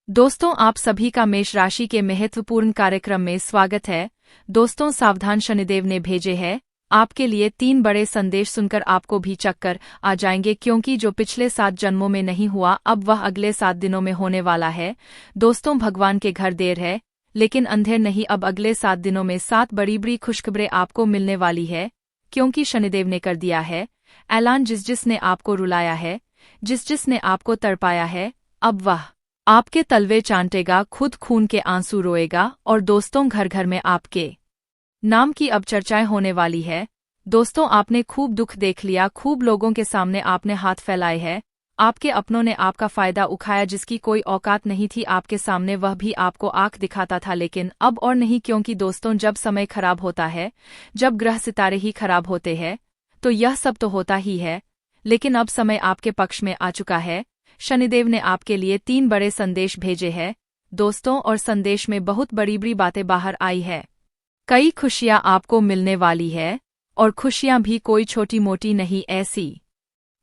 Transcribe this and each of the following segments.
दोस्तों, आप सभी का मेष राशि के महत्वपूर्ण कार्यक्रम में स्वागत है। दोस्तों, सावधान, शनिदेव ने भेजे हैं आपके लिए 3 बड़े संदेश। सुनकर आपको भी चक्कर आ जाएंगे, क्योंकि जो पिछले 7 जन्मों में नहीं हुआ अब वह अगले 7 दिनों में होने वाला है। दोस्तों, भगवान के घर देर है लेकिन अंधेर नहीं। अब अगले 7 दिनों में 7 बड़ी बड़ी खुशखबरें आपको मिलने वाली है, क्योंकि शनिदेव ने कर दिया है ऐलान। जिसने आपको रुलाया है, जिसने आपको तड़पाया है, अब वह आपके तलवे चाटेगा, खुद खून के आंसू रोएगा। और दोस्तों, घर घर में आपके नाम की अब चर्चाएं होने वाली है। दोस्तों, आपने खूब दुख देख लिया, खूब लोगों के सामने आपने हाथ फैलाए हैं। आपके अपनों ने आपका फायदा उठाया, जिसकी कोई औकात नहीं थी आपके सामने, वह भी आपको आंख दिखाता था। लेकिन अब और नहीं, क्योंकि दोस्तों, जब समय खराब होता है, जब ग्रह सितारे ही खराब होते हैं, तो यह सब तो होता ही है। लेकिन अब समय आपके पक्ष में आ चुका है। शनिदेव ने आपके लिए 3 बड़े संदेश भेजे हैं दोस्तों, और संदेश में बहुत बड़ी बड़ी बातें बाहर आई है। कई खुशियां आपको मिलने वाली है, और खुशियां भी कोई छोटी मोटी नहीं। ऐसी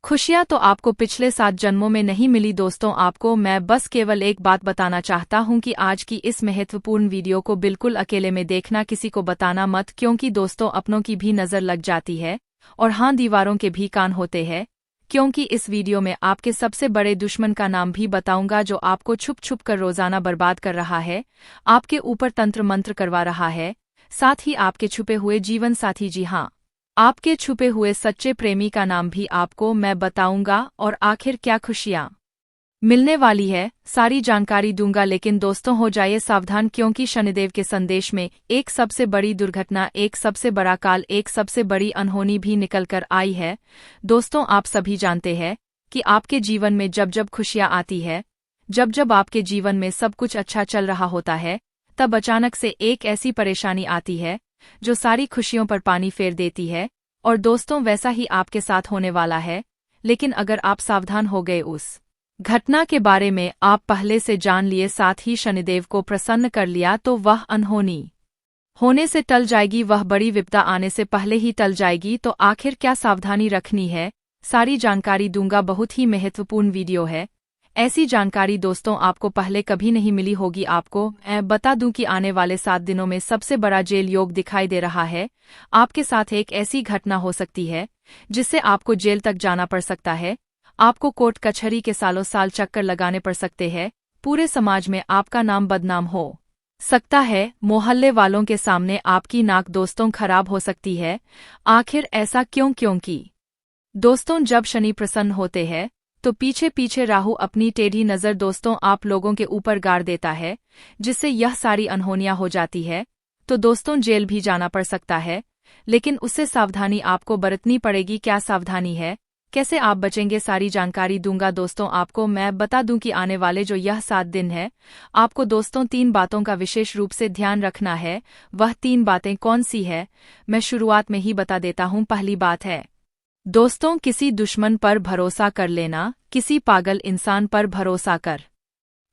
खुशियां तो आपको पिछले 7 जन्मों में नहीं मिली। दोस्तों, आपको मैं बस केवल एक बात बताना चाहता हूं कि आज की इस महत्वपूर्ण वीडियो को बिल्कुल अकेले में देखना, किसी को बताना मत, क्योंकि दोस्तों, अपनों की भी नजर लग जाती है और हाँ, दीवारों के भी कान होते हैं। क्योंकि इस वीडियो में आपके सबसे बड़े दुश्मन का नाम भी बताऊंगा, जो आपको छुप छुप कर रोजाना बर्बाद कर रहा है, आपके ऊपर तंत्र मंत्र करवा रहा है। साथ ही आपके छुपे हुए जीवन साथी, जी हाँ, आपके छुपे हुए सच्चे प्रेमी का नाम भी आपको मैं बताऊंगा। और आखिर क्या खुशियां मिलने वाली है, सारी जानकारी दूंगा। लेकिन दोस्तों, हो जाइए सावधान, क्योंकि शनिदेव के संदेश में एक सबसे बड़ी दुर्घटना, एक सबसे बड़ा काल, एक सबसे बड़ी अनहोनी भी निकल कर आई है। दोस्तों, आप सभी जानते हैं कि आपके जीवन में जब जब खुशियां आती है, जब जब आपके जीवन में सब कुछ अच्छा चल रहा होता है, तब अचानक से एक ऐसी परेशानी आती है जो सारी खुशियों पर पानी फेर देती है। और दोस्तों, वैसा ही आपके साथ होने वाला है। लेकिन अगर आप सावधान हो गए, उस घटना के बारे में आप पहले से जान लिए, साथ ही शनिदेव को प्रसन्न कर लिया, तो वह अनहोनी होने से टल जाएगी, वह बड़ी विपदा आने से पहले ही टल जाएगी। तो आखिर क्या सावधानी रखनी है, सारी जानकारी दूंगा। बहुत ही महत्वपूर्ण वीडियो है। ऐसी जानकारी दोस्तों आपको पहले कभी नहीं मिली होगी। आपको मैं बता दूं कि आने वाले 7 दिनों में सबसे बड़ा जेल योग दिखाई दे रहा है। आपके साथ एक ऐसी घटना हो सकती है जिससे आपको जेल तक जाना पड़ सकता है। आपको कोर्ट कचहरी के सालों साल चक्कर लगाने पड़ सकते हैं। पूरे समाज में आपका नाम बदनाम हो सकता है। मोहल्ले वालों के सामने आपकी नाक दोस्तों खराब हो सकती है। आखिर ऐसा क्यों? क्योंकि दोस्तों, जब शनि प्रसन्न होते हैं तो पीछे पीछे राहु अपनी टेढ़ी नज़र दोस्तों आप लोगों के ऊपर गाड़ देता है, जिससे यह सारी अनहोनियां हो जाती है। तो दोस्तों, जेल भी जाना पड़ सकता है। लेकिन उससे सावधानी आपको बरतनी पड़ेगी। क्या सावधानी है, कैसे आप बचेंगे, सारी जानकारी दूंगा। दोस्तों, आपको मैं बता दूं कि आने वाले जो यह 7 दिन है, आपको दोस्तों 3 बातों का विशेष रूप से ध्यान रखना है। वह 3 बातें कौन सी है, मैं शुरुआत में ही बता देता हूं। पहली बात है दोस्तों, किसी दुश्मन पर भरोसा कर लेना, किसी पागल इंसान पर भरोसा कर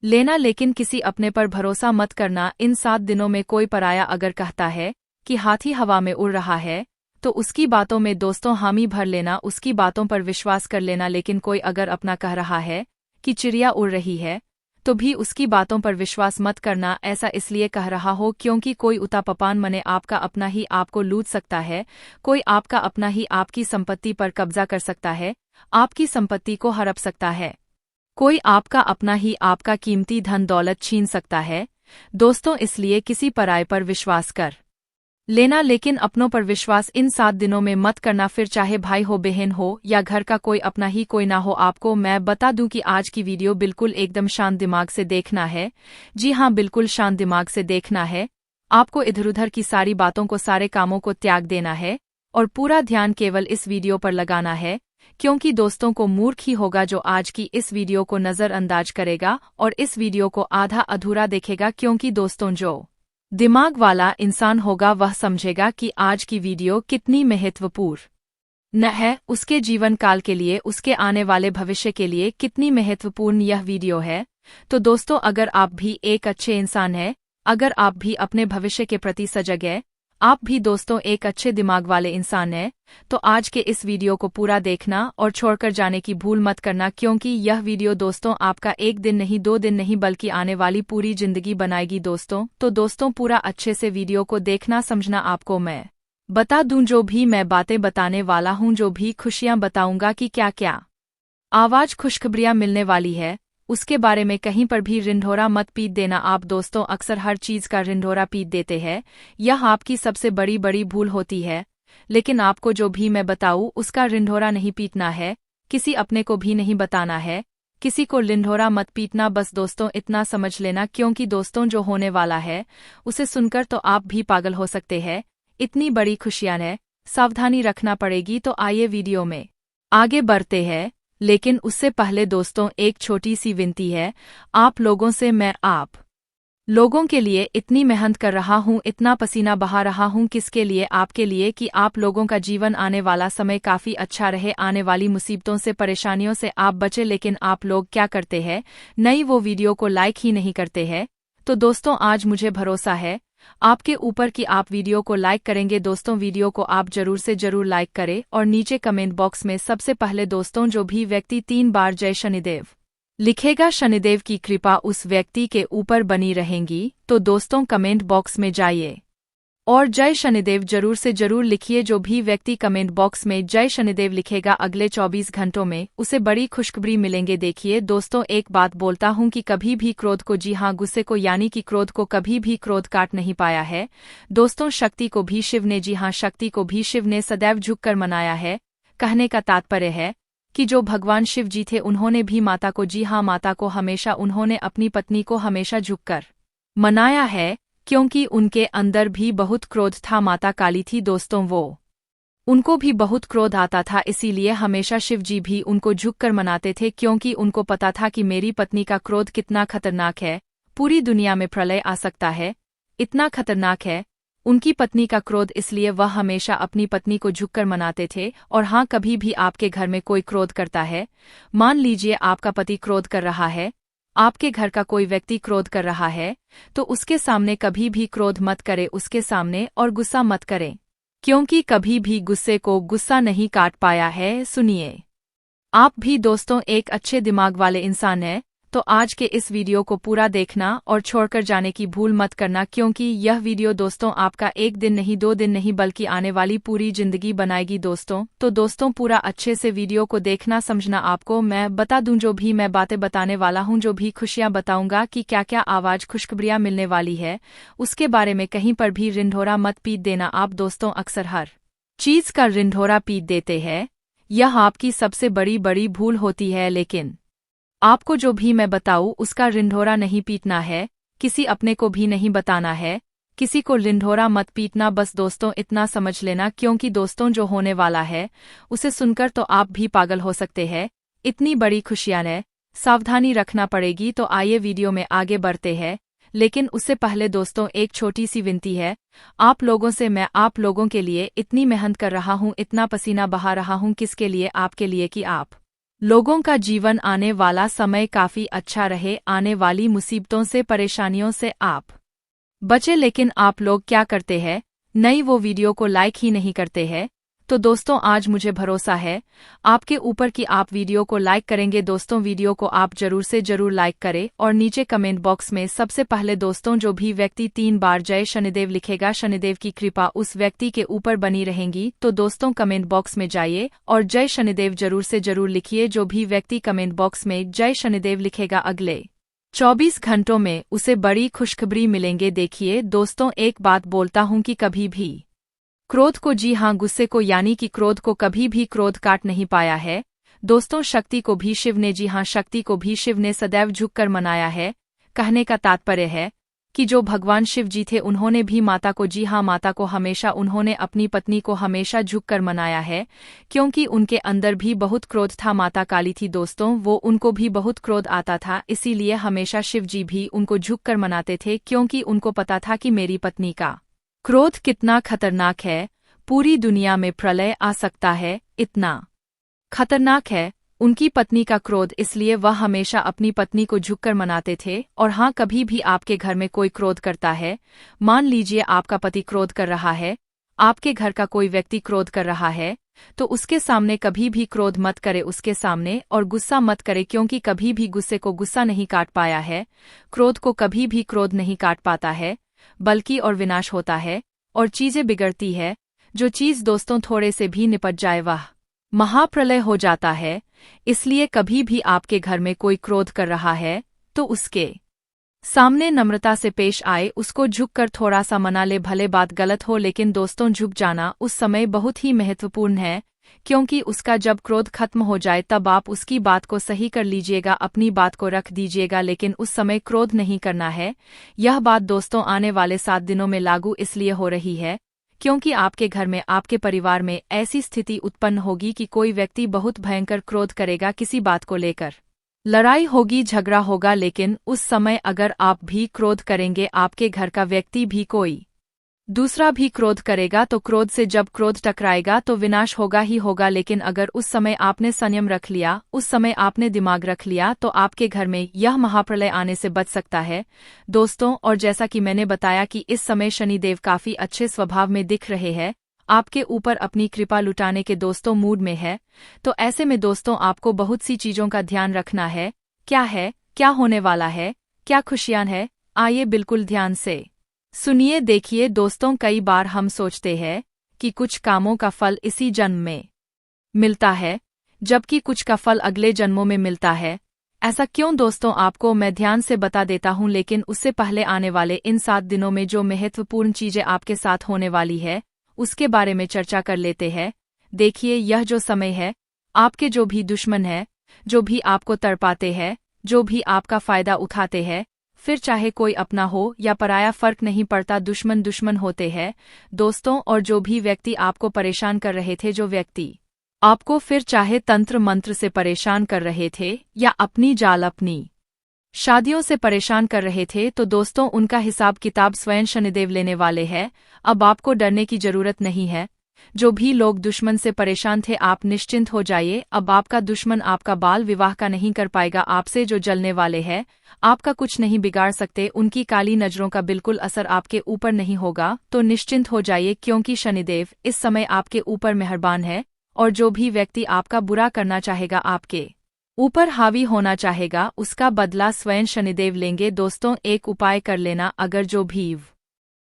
लेना, लेकिन किसी अपने पर भरोसा मत करना। इन 7 दिनों में कोई पराया अगर कहता है कि हाथी हवा में उड़ रहा है, तो उसकी बातों में दोस्तों हामी भर लेना, उसकी बातों पर विश्वास कर लेना। लेकिन कोई अगर अपना कह रहा है कि चिड़िया उड़ रही है, तो भी उसकी बातों पर विश्वास मत करना। ऐसा इसलिए कह रहा हो क्योंकि कोई उतापपान मने आपका अपना ही आपको लूट सकता है। कोई आपका अपना ही आपकी संपत्ति पर कब्जा कर सकता है, आपकी संपत्ति को हड़प सकता है। कोई आपका अपना ही आपका कीमती धन दौलत छीन सकता है। दोस्तों, इसलिए किसी पराये पर विश्वास कर लेना, लेकिन अपनों पर विश्वास इन 7 दिनों में मत करना। फिर चाहे भाई हो, बहन हो, या घर का कोई अपना ही कोई ना हो। आपको मैं बता दूं कि आज की वीडियो बिल्कुल एकदम शांत दिमाग से देखना है। जी हाँ, बिल्कुल शांत दिमाग से देखना है। आपको इधर उधर की सारी बातों को, सारे कामों को त्याग देना है और पूरा ध्यान केवल इस वीडियो पर लगाना है। क्योंकि दोस्तों को मूर्ख ही होगा जो आज की इस वीडियो को नज़रअंदाज करेगा और इस वीडियो को आधा अधूरा देखेगा। क्योंकि दोस्तों, जो दिमाग वाला इंसान होगा वह समझेगा कि आज की वीडियो कितनी महत्वपूर्ण है, उसके जीवन काल के लिए, उसके आने वाले भविष्य के लिए कितनी महत्वपूर्ण यह वीडियो है। तो दोस्तों, अगर आप भी एक अच्छे इंसान हैं, अगर आप भी अपने भविष्य के प्रति सजग हैं, आप भी दोस्तों एक अच्छे दिमाग वाले इंसान हैं, तो आज के इस वीडियो को पूरा देखना और छोड़कर जाने की भूल मत करना, क्योंकि यह वीडियो दोस्तों आपका एक दिन नहीं, 2 दिन नहीं, बल्कि आने वाली पूरी जिंदगी बनाएगी दोस्तों। तो दोस्तों पूरा अच्छे से वीडियो को देखना, समझना। आपको मैं बता दूं, जो भी मैं बातें बताने वाला हूं, जो भी खुशियां बताऊंगा कि क्या क्या आवाज खुशखबरियां मिलने वाली है, उसके बारे में कहीं पर भी रिंढोरा मत पीट देना। आप दोस्तों अक्सर हर चीज का रिंढोरा पीट देते हैं, यह आपकी सबसे बड़ी बड़ी भूल होती है। लेकिन आपको जो भी मैं बताऊं उसका रिंढोरा नहीं पीटना है, किसी अपने को भी नहीं बताना है, किसी को रिंढोरा मत पीटना। बस दोस्तों इतना समझ लेना, क्योंकि दोस्तों जो होने वाला है उसे सुनकर तो आप भी पागल हो सकते हैं। इतनी बड़ी खुशियां है, सावधानी रखना पड़ेगी। तो आइए वीडियो में आगे बढ़ते हैं, लेकिन उससे पहले दोस्तों एक छोटी सी विनती है आप लोगों से। मैं आप लोगों के लिए इतनी मेहनत कर रहा हूँ, इतना पसीना बहा रहा हूँ, किसके लिए? आपके लिए, कि आप लोगों का जीवन, आने वाला समय काफी अच्छा रहे, आने वाली मुसीबतों से, परेशानियों से आप बचे। लेकिन आप लोग क्या करते हैं? नहीं, वो वीडियो को लाइक ही नहीं करते हैं। तो दोस्तों आज मुझे भरोसा है आपके ऊपर कि आप वीडियो को लाइक करेंगे। दोस्तों वीडियो को आप जरूर से जरूर लाइक करें और नीचे कमेंट बॉक्स में सबसे पहले दोस्तों जो भी व्यक्ति 3 बार जय शनिदेव लिखेगा, शनिदेव की कृपा उस व्यक्ति के ऊपर बनी रहेंगी। तो दोस्तों कमेंट बॉक्स में जाइए और जय शनिदेव जरूर से जरूर लिखिए। जो भी व्यक्ति कमेंट बॉक्स में जय शनिदेव लिखेगा, अगले 24 घंटों में उसे बड़ी खुशखबरी मिलेंगे। देखिए दोस्तों, एक बात बोलता हूं कि कभी भी क्रोध को, जी हां गुस्से को, यानी कि क्रोध को कभी भी क्रोध काट नहीं पाया है। दोस्तों शक्ति को भी शिव ने, जी हां शक्ति को भी शिव ने सदैव झुककर मनाया है। कहने का तात्पर्य है कि जो भगवान शिव जी थे उन्होंने भी माता को, जी हां माता को हमेशा उन्होंने अपनी पत्नी को हमेशा झुककर मनाया है, क्योंकि उनके अंदर भी बहुत क्रोध था। माता काली थी दोस्तों, वो उनको भी बहुत क्रोध आता था, इसीलिए हमेशा शिव जी भी उनको झुककर मनाते थे, क्योंकि उनको पता था कि मेरी पत्नी का क्रोध कितना खतरनाक है, पूरी दुनिया में प्रलय आ सकता है, इतना खतरनाक है उनकी पत्नी का क्रोध। इसलिए वह हमेशा अपनी पत्नी को झुककर मनाते थे। और हाँ, कभी भी आपके घर में कोई क्रोध करता है, मान लीजिए आपका पति क्रोध कर रहा है, आपके घर का कोई व्यक्ति क्रोध कर रहा है, तो उसके सामने कभी भी क्रोध मत करें, उसके सामने, और गुस्सा मत करें, क्योंकि कभी भी गुस्से को गुस्सा नहीं काट पाया है। सुनिए, आप भी दोस्तों एक अच्छे दिमाग वाले इंसान हैं, तो आज के इस वीडियो को पूरा देखना और छोड़कर जाने की भूल मत करना, क्योंकि यह वीडियो दोस्तों आपका एक दिन नहीं, 2 दिन नहीं, बल्कि आने वाली पूरी जिंदगी बनाएगी दोस्तों। तो दोस्तों पूरा अच्छे से वीडियो को देखना, समझना। आपको मैं बता दूं, जो भी मैं बातें बताने वाला हूं, जो भी खुशियां बताऊंगा कि क्या क्या आवाज खुशखबरियां मिलने वाली है, उसके बारे में कहीं पर भी रिंढोरा मत पीट देना। आप दोस्तों अक्सर हर चीज का रिंढोरा पीट देते हैं, यह आपकी सबसे बड़ी बड़ी भूल होती है। लेकिन आपको जो भी मैं बताऊं उसका रिंढोरा नहीं पीटना है, किसी अपने को भी नहीं बताना है, किसी को रिंढोरा मत पीटना। बस दोस्तों इतना समझ लेना, क्योंकि दोस्तों जो होने वाला है उसे सुनकर तो आप भी पागल हो सकते हैं। इतनी बड़ी खुशियां है, सावधानी रखना पड़ेगी। तो आइए वीडियो में आगे बढ़ते हैं, लेकिन उससे पहले दोस्तों एक छोटी सी विनती है आप लोगों से। मैं आप लोगों के लिए इतनी मेहनत कर रहा हूं, इतना पसीना बहा रहा हूं, किसके लिए? आपके लिए, कि आप लोगों का जीवन, आने वाला समय काफी अच्छा रहे, आने वाली मुसीबतों से, परेशानियों से आप बचे। लेकिन आप लोग क्या करते हैं? नहीं, वो वीडियो को लाइक ही नहीं करते हैं। तो दोस्तों आज मुझे भरोसा है आपके ऊपर कि आप वीडियो को लाइक करेंगे। दोस्तों वीडियो को आप जरूर से जरूर लाइक करें और नीचे कमेंट बॉक्स में सबसे पहले दोस्तों जो भी व्यक्ति 3 बार जय शनिदेव लिखेगा, शनिदेव की कृपा उस व्यक्ति के ऊपर बनी रहेंगी। तो दोस्तों कमेंट बॉक्स में जाइए और जय शनिदेव जरूर से जरूर लिखिए। जो भी व्यक्ति कमेंट बॉक्स में जय शनिदेव लिखेगा, अगले 24 घंटों में उसे बड़ी खुशखबरी मिलेंगे। देखिए दोस्तों, एक बात बोलता हूं कि कभी भी क्रोध को, जी हां गुस्से को, यानी कि क्रोध को कभी भी क्रोध काट नहीं पाया है। दोस्तों शक्ति को भी शिव ने, जी हां शक्ति को भी शिव ने सदैव झुककर मनाया है। कहने का तात्पर्य है कि जो भगवान शिव जी थे उन्होंने भी माता को, जी हां माता को हमेशा उन्होंने अपनी पत्नी को हमेशा झुककर मनाया है, क्योंकि उनके अंदर भी बहुत क्रोध था। माता काली थी दोस्तों, वो उनको भी बहुत क्रोध आता था, इसीलिए हमेशा शिव जी भी उनको झुककर मनाते थे, क्योंकि उनको पता था कि मेरी पत्नी का क्रोध कितना खतरनाक है, पूरी दुनिया में प्रलय आ सकता है, इतना खतरनाक है उनकी पत्नी का क्रोध, इसलिए वह हमेशा अपनी पत्नी को झुककर मनाते थे। और हाँ, कभी भी आपके घर में कोई क्रोध करता है, मान लीजिए आपका पति क्रोध कर रहा है, आपके घर का कोई व्यक्ति क्रोध कर रहा है, तो उसके सामने कभी भी क्रोध मत करे उसके सामने, और गुस्सा मत करे, क्योंकि कभी भी गुस्से को गुस्सा नहीं काट पाया है, क्रोध को कभी भी क्रोध नहीं काट पाता है, बल्कि और विनाश होता है और चीजें बिगड़ती है। जो चीज दोस्तों थोड़े से भी निपट जाए वह महाप्रलय हो जाता है। इसलिए कभी भी आपके घर में कोई क्रोध कर रहा है तो उसके सामने नम्रता से पेश आए, उसको झुककर थोड़ा सा मना ले। भले बात गलत हो, लेकिन दोस्तों झुक जाना उस समय बहुत ही महत्वपूर्ण है, क्योंकि उसका जब क्रोध खत्म हो जाए तब आप उसकी बात को सही कर लीजिएगा, अपनी बात को रख दीजिएगा, लेकिन उस समय क्रोध नहीं करना है। यह बात दोस्तों आने वाले 7 दिनों में लागू इसलिए हो रही है क्योंकि आपके घर में, आपके परिवार में ऐसी स्थिति उत्पन्न होगी कि कोई व्यक्ति बहुत भयंकर क्रोध करेगा, किसी बात को लेकर लड़ाई होगी, झगड़ा होगा। लेकिन उस समय अगर आप भी क्रोध करेंगे, आपके घर का व्यक्ति भी, कोई दूसरा भी क्रोध करेगा, तो क्रोध से जब क्रोध टकराएगा तो विनाश होगा ही होगा। लेकिन अगर उस समय आपने संयम रख लिया, उस समय आपने दिमाग रख लिया, तो आपके घर में यह महाप्रलय आने से बच सकता है दोस्तों। और जैसा कि मैंने बताया कि इस समय शनिदेव काफी अच्छे स्वभाव में दिख रहे हैं, आपके ऊपर अपनी कृपा लुटाने के दोस्तों मूड में है। तो ऐसे में दोस्तों आपको बहुत सी चीजों का ध्यान रखना है। क्या है, क्या होने वाला है, क्या खुशियां हैं, आइए बिल्कुल ध्यान से सुनिए। देखिए दोस्तों, कई बार हम सोचते हैं कि कुछ कामों का फल इसी जन्म में मिलता है, जबकि कुछ का फल अगले जन्मों में मिलता है। ऐसा क्यों दोस्तों, आपको मैं ध्यान से बता देता हूं, लेकिन उससे पहले आने वाले इन 7 दिनों में जो महत्वपूर्ण चीजें आपके साथ होने वाली है उसके बारे में चर्चा कर लेते हैं। देखिए, यह जो समय है, आपके जो भी दुश्मन है, जो भी आपको तड़पाते हैं, जो भी आपका फायदा उठाते हैं, फिर चाहे कोई अपना हो या पराया, फर्क नहीं पड़ता, दुश्मन दुश्मन होते हैं दोस्तों। और जो भी व्यक्ति आपको परेशान कर रहे थे, जो व्यक्ति आपको फिर चाहे तंत्र मंत्र से परेशान कर रहे थे या अपनी जाल, अपनी शादियों से परेशान कर रहे थे, तो दोस्तों उनका हिसाब किताब स्वयं शनिदेव लेने वाले हैं। अब आपको डरने की जरूरत नहीं है। जो भी लोग दुश्मन से परेशान थे, आप निश्चिंत हो जाइए। अब आपका दुश्मन आपका बाल विवाह का नहीं कर पाएगा, आपसे जो जलने वाले हैं आपका कुछ नहीं बिगाड़ सकते, उनकी काली नजरों का बिल्कुल असर आपके ऊपर नहीं होगा। तो निश्चिंत हो जाइए, क्योंकि शनिदेव इस समय आपके ऊपर मेहरबान है। और जो भी व्यक्ति आपका बुरा करना चाहेगा, आपके ऊपर हावी होना चाहेगा, उसका बदला स्वयं शनिदेव लेंगे। दोस्तों एक उपाय कर लेना, अगर जो भी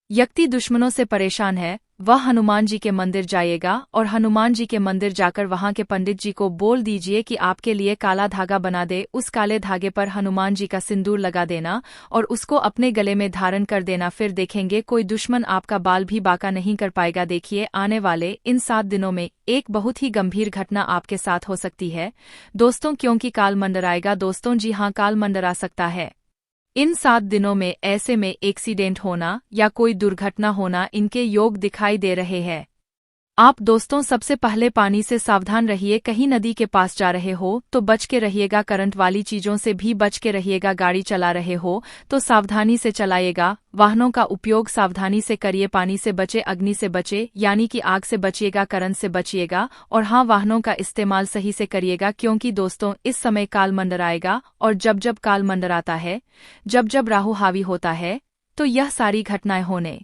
व्यक्ति दुश्मनों से परेशान है वह हनुमान जी के मंदिर जाइएगा, और हनुमान जी के मंदिर जाकर वहां के पंडित जी को बोल दीजिए कि आपके लिए काला धागा बना दे। उस काले धागे पर हनुमान जी का सिंदूर लगा देना और उसको अपने गले में धारण कर देना। फिर देखेंगे कोई दुश्मन आपका बाल भी बाका नहीं कर पाएगा। देखिए, आने वाले इन 7 दिनों में एक बहुत ही गंभीर घटना आपके साथ हो सकती है दोस्तों, क्योंकि काल मंडराएगा दोस्तों। जी हाँ, काल मंडरा सकता है इन 7 दिनों में। ऐसे में एक्सीडेंट होना या कोई दुर्घटना होना, इनके योग दिखाई दे रहे हैं। आप दोस्तों सबसे पहले पानी से सावधान रहिए। कहीं नदी के पास जा रहे हो तो बच के रहिएगा, करंट वाली चीजों से भी बच के रहिएगा। गाड़ी चला रहे हो तो सावधानी से चलाइएगा, वाहनों का उपयोग सावधानी से करिए। पानी से बचे, अग्नि से बचे, यानी कि आग से बचिएगा, करंट से बचिएगा। और हाँ, वाहनों का इस्तेमाल सही से करिएगा, क्योंकि दोस्तों इस समय काल मंडराएगा। और जब जब काल मंडराता है, जब जब राहु हावी होता है, तो यह सारी घटनाएं होने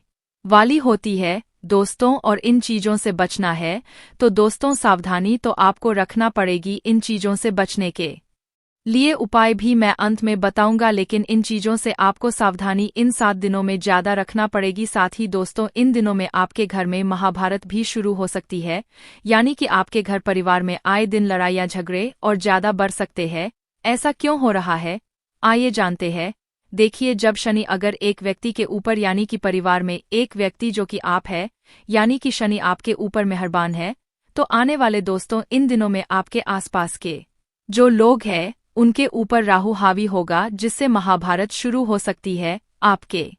वाली होती है दोस्तों। और इन चीजों से बचना है तो दोस्तों सावधानी तो आपको रखना पड़ेगी। इन चीजों से बचने के लिए उपाय भी मैं अंत में बताऊंगा, लेकिन इन चीजों से आपको सावधानी इन 7 दिनों में ज्यादा रखना पड़ेगी। साथ ही दोस्तों इन दिनों में आपके घर में महाभारत भी शुरू हो सकती है, यानी कि आपके घर परिवार में आए दिन लड़ाइयां झगड़े और ज्यादा बढ़ सकते हैं। ऐसा क्यों हो रहा है, आइए जानते हैं। देखिए, जब शनि अगर एक व्यक्ति के ऊपर, यानी कि परिवार में एक व्यक्ति जो कि आप है, यानी कि शनि आपके ऊपर मेहरबान है, तो आने वाले दोस्तों इन दिनों में आपके आसपास के जो लोग हैं उनके ऊपर राहु हावी होगा, जिससे महाभारत शुरू हो सकती है। आपके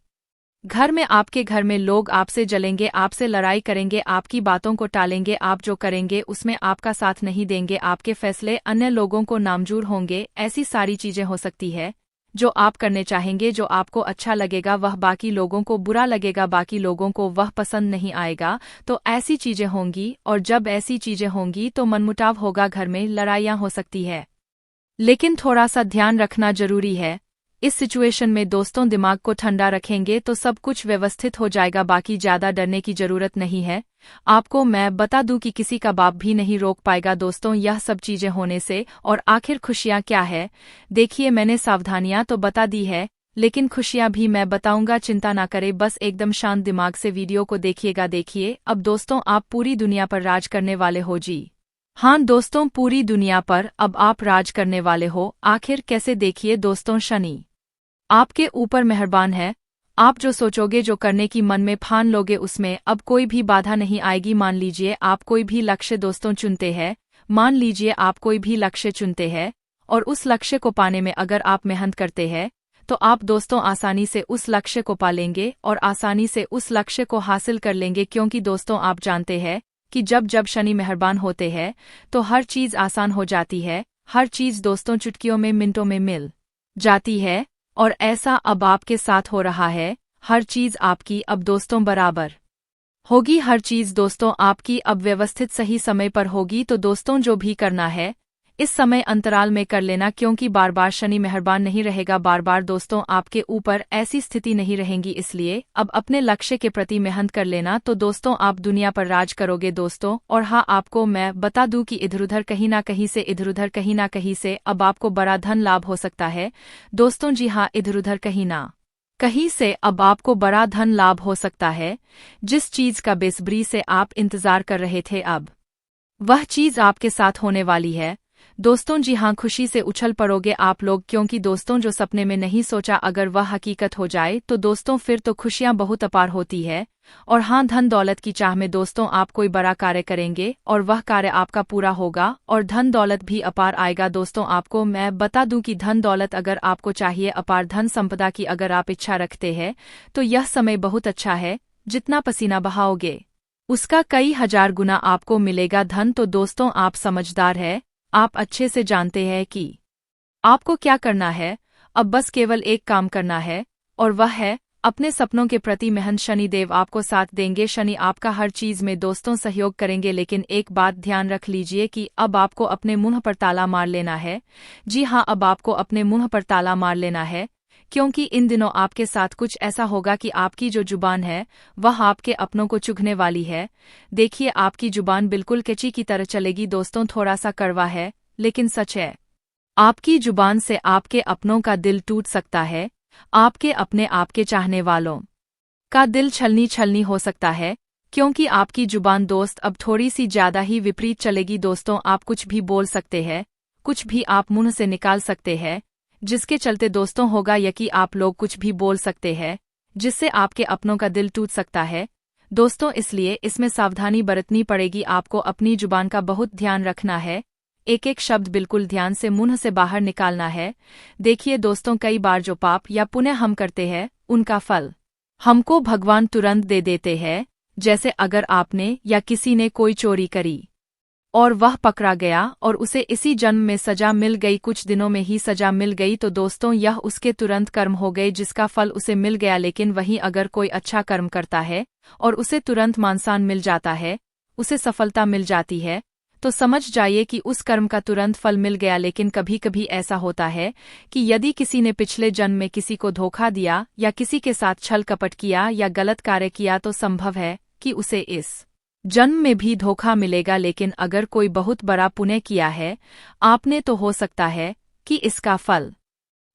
घर में, आपके घर में लोग आपसे जलेंगे, आपसे लड़ाई करेंगे, आपकी बातों को टालेंगे, आप जो करेंगे उसमें आपका साथ नहीं देंगे, आपके फैसले अन्य लोगों को नामंजूर होंगे। ऐसी सारी चीजें हो सकती है जो आप करने चाहेंगे, जो आपको अच्छा लगेगा, वह बाकी लोगों को बुरा लगेगा, बाकी लोगों को वह पसंद नहीं आएगा। तो ऐसी चीजें होंगी, और जब ऐसी चीजें होंगी तो मनमुटाव होगा, घर में लड़ाइयाँ हो सकती है। लेकिन थोड़ा सा ध्यान रखना जरूरी है। इस सिचुएशन में दोस्तों दिमाग को ठंडा रखेंगे तो सब कुछ व्यवस्थित हो जाएगा, बाकी ज्यादा डरने की जरूरत नहीं है। आपको मैं बता दूं कि किसी का बाप भी नहीं रोक पाएगा दोस्तों यह सब चीजें होने से। और आखिर खुशियां क्या है? देखिए, मैंने सावधानियां तो बता दी है, लेकिन खुशियां भी मैं बताऊंगा, चिंता ना करें, बस एकदम शांत दिमाग से वीडियो को देखिएगा। देखिए, अब दोस्तों आप पूरी दुनिया पर राज करने वाले हो जी। हाँ दोस्तों, पूरी दुनिया पर अब आप राज करने वाले हो। आखिर कैसे? देखिए दोस्तों, शनि आपके ऊपर मेहरबान है। आप जो सोचोगे, जो करने की मन में ठान लोगे, उसमें अब कोई भी बाधा नहीं आएगी। मान लीजिए आप कोई भी लक्ष्य दोस्तों चुनते हैं, मान लीजिए आप कोई भी लक्ष्य चुनते हैं, और उस लक्ष्य को पाने में अगर आप मेहनत करते हैं तो आप दोस्तों आसानी से उस लक्ष्य को पा लेंगे और आसानी से उस लक्ष्य को हासिल कर लेंगे। क्योंकि दोस्तों आप जानते हैं कि जब जब शनि मेहरबान होते हैं तो हर चीज आसान हो जाती है। हर चीज दोस्तों चुटकियों में, मिनटों में मिल जाती है, और ऐसा अब आपके साथ हो रहा है। हर चीज आपकी अब दोस्तों बराबर होगी, हर चीज दोस्तों आपकी अब व्यवस्थित सही समय पर होगी। तो दोस्तों जो भी करना है इस समय अंतराल में कर लेना, क्योंकि बार बार शनि मेहरबान नहीं रहेगा, बार बार दोस्तों आपके ऊपर ऐसी स्थिति नहीं रहेंगी। इसलिए अब अपने लक्ष्य के प्रति मेहनत कर लेना, तो दोस्तों आप दुनिया पर राज करोगे दोस्तों। और हाँ, आपको मैं बता दूं कि इधर उधर कहीं ना कहीं से, इधर उधर कहीं ना कहीं से अब आपको बड़ा धन लाभ हो सकता है दोस्तों। जी हाँ, इधर उधर कहीं ना कहीं से अब आपको बड़ा धन लाभ हो सकता है। जिस चीज का बेसब्री से आप इंतजार कर रहे थे, अब वह चीज आपके साथ होने वाली है दोस्तों। जी हाँ, खुशी से उछल पड़ोगे आप लोग, क्योंकि दोस्तों जो सपने में नहीं सोचा अगर वह हकीकत हो जाए तो दोस्तों फिर तो खुशियां बहुत अपार होती है। और हाँ, धन दौलत की चाह में दोस्तों आप कोई बड़ा कार्य करेंगे और वह कार्य आपका पूरा होगा और धन दौलत भी अपार आएगा दोस्तों। आपको मैं बता दूं कि धन दौलत अगर आपको चाहिए, अपार धन संपदा की अगर आप इच्छा रखते हैं, तो यह समय बहुत अच्छा है। जितना पसीना बहाओगे उसका कई हजार गुना आपको मिलेगा धन। तो दोस्तों आप समझदार है, आप अच्छे से जानते हैं कि आपको क्या करना है। अब बस केवल एक काम करना है, और वह है अपने सपनों के प्रति मेहनत। शनिदेव आपको साथ देंगे, शनि आपका हर चीज में दोस्तों सहयोग करेंगे। लेकिन एक बात ध्यान रख लीजिए कि अब आपको अपने मुंह पर ताला मार लेना है। जी हाँ, अब आपको अपने मुंह पर ताला मार लेना है, क्योंकि इन दिनों आपके साथ कुछ ऐसा होगा कि आपकी जो जुबान है वह आपके अपनों को चुभने वाली है। देखिए, आपकी जुबान बिल्कुल कैंची की तरह चलेगी दोस्तों, थोड़ा सा कड़वा है लेकिन सच है। आपकी जुबान से आपके अपनों का दिल टूट सकता है, आपके अपने आपके चाहने वालों का दिल छलनी छलनी हो सकता है, क्योंकि आपकी जुबान दोस्त अब थोड़ी सी ज्यादा ही विपरीत चलेगी दोस्तों। आप कुछ भी बोल सकते हैं, कुछ भी आप मुंह से निकाल सकते हैं, जिसके चलते दोस्तों होगा यह कि आप लोग कुछ भी बोल सकते हैं जिससे आपके अपनों का दिल टूट सकता है दोस्तों। इसलिए इसमें सावधानी बरतनी पड़ेगी, आपको अपनी जुबान का बहुत ध्यान रखना है, एक एक शब्द बिल्कुल ध्यान से मुंह से बाहर निकालना है। देखिए दोस्तों, कई बार जो पाप या पुण्य हम करते हैं उनका फल हमको भगवान तुरंत दे देते हैं। जैसे अगर आपने या किसी ने कोई चोरी करी और वह पकड़ा गया और उसे इसी जन्म में सजा मिल गई, कुछ दिनों में ही सजा मिल गई, तो दोस्तों यह उसके तुरंत कर्म हो गए जिसका फल उसे मिल गया। लेकिन वहीं अगर कोई अच्छा कर्म करता है और उसे तुरंत मानसान मिल जाता है, उसे सफलता मिल जाती है, तो समझ जाइए कि उस कर्म का तुरंत फल मिल गया। लेकिन कभी कभी ऐसा होता है कि यदि किसी ने पिछले जन्म में किसी को धोखा दिया या किसी के साथ छल कपट किया या गलत कार्य किया, तो संभव है कि उसे इस जन्म में भी धोखा मिलेगा। लेकिन अगर कोई बहुत बड़ा पुण्य किया है आपने, तो हो सकता है कि इसका फल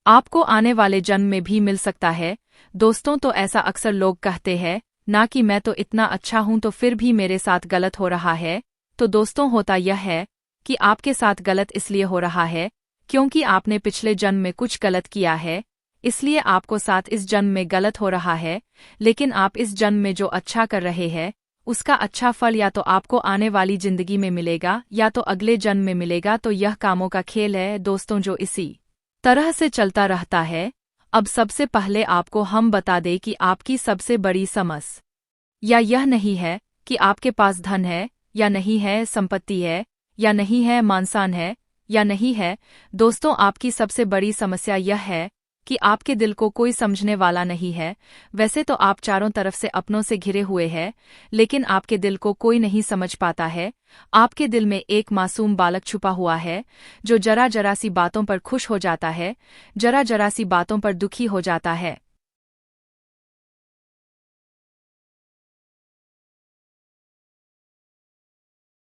आपको आने वाले जन्म में भी मिल सकता है दोस्तों। तो ऐसा अक्सर लोग कहते हैं ना कि मैं तो इतना अच्छा हूं तो फिर भी मेरे साथ गलत हो रहा है। तो दोस्तों होता यह है कि आपके साथ गलत इसलिए हो रहा है क्योंकि आपने पिछले जन्म में कुछ गलत किया है, इसलिए आपको साथ इस जन्म में गलत हो रहा है। लेकिन आप इस जन्म में जो अच्छा कर रहे हैं उसका अच्छा फल या तो आपको आने वाली जिंदगी में मिलेगा या तो अगले जन्म में मिलेगा। तो यह कामों का खेल है दोस्तों, जो इसी तरह से चलता रहता है। अब सबसे पहले आपको हम बता दें कि आपकी सबसे बड़ी समस्या यह नहीं है कि आपके पास धन है या नहीं है, संपत्ति है या नहीं है, मानसान है या नहीं है। दोस्तों आपकी सबसे बड़ी समस्या यह है कि आपके दिल को कोई समझने वाला नहीं है। वैसे तो आप चारों तरफ से अपनों से घिरे हुए हैं, लेकिन आपके दिल को कोई नहीं समझ पाता है। आपके दिल में एक मासूम बालक छुपा हुआ है, जो जरा जरा सी बातों पर खुश हो जाता है, जरा जरा सी बातों पर दुखी हो जाता है।